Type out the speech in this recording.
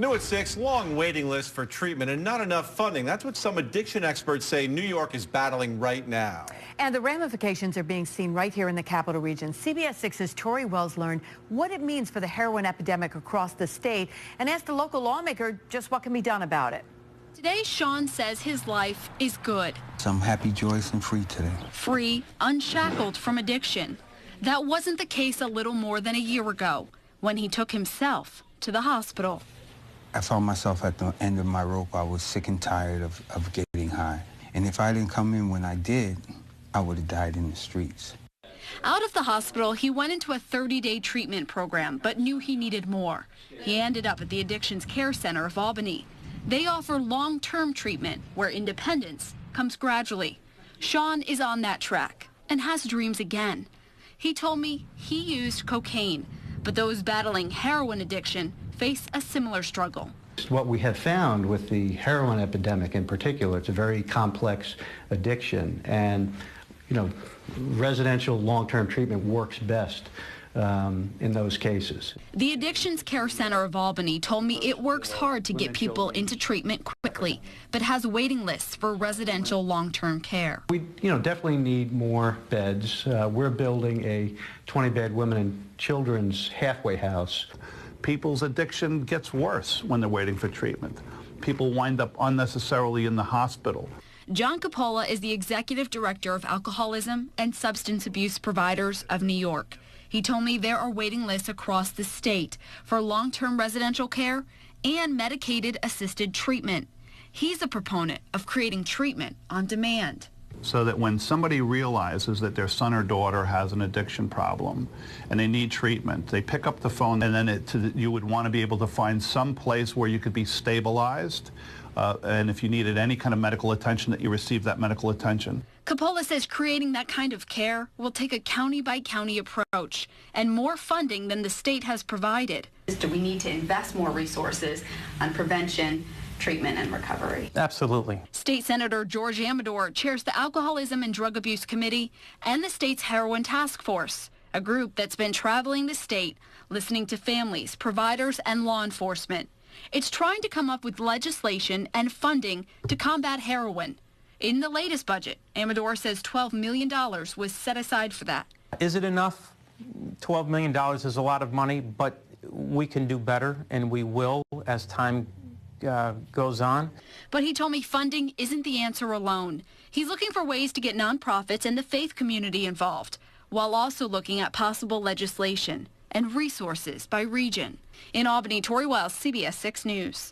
New at 6, long waiting list for treatment and not enough funding. That's what some addiction experts say New York is battling right now. And the ramifications are being seen right here in the capital region. CBS 6's Tori Wells learned what it means for the heroin epidemic across the state and asked a local lawmaker just what can be done about it. Today, Sean says his life is good. So I'm happy, joyous, and free today. Free, unshackled from addiction. That wasn't the case a little more than a year ago when he took himself to the hospital. I found myself at the end of my rope. I was sick and tired of getting high. And if I didn't come in when I did, I would have died in the streets. Out of the hospital, he went into a 30-day treatment program, but knew he needed more. He ended up at the Addictions Care Center of Albany. They offer long-term treatment where independence comes gradually. Sean is on that track and has dreams again. He told me he used cocaine, but those battling heroin addiction face a similar struggle. What we have found with the heroin epidemic in particular, it's a very complex addiction, and residential long-term treatment works best in those cases. The Addictions Care Center of Albany told me it works hard to get people into treatment quickly, but has waiting lists for residential long-term care. We definitely need more beds. We're building a 20-bed women and children's halfway house. People's addiction gets worse when they're waiting for treatment. People wind up unnecessarily in the hospital. John Coppola is the executive director of Alcoholism and Substance Abuse Providers of New York. He told me there are waiting lists across the state for long-term residential care and medicated assisted treatment. He's a proponent of creating treatment on demand. So that when somebody realizes that their son or daughter has an addiction problem and they need treatment, they pick up the phone, and then you would want to be able to find some place where you could be stabilized, and if you needed any kind of medical attention, that you receive that medical attention. Coppola says creating that kind of care will take a county-by-county approach and more funding than the state has provided. Do we need to invest more resources on prevention, treatment, and recovery? Absolutely. State Senator George Amador chairs the Alcoholism and Drug Abuse Committee and the state's Heroin Task Force, a group that's been traveling the state, listening to families, providers, and law enforcement. It's trying to come up with legislation and funding to combat heroin. In the latest budget, Amador says $12 million was set aside for that. Is it enough? $12 million is a lot of money, but we can do better, and we will as time goes on. But he told me funding isn't the answer alone. He's looking for ways to get nonprofits and the faith community involved, while also looking at possible legislation and resources by region. In Albany, Tori Wells, CBS 6 News.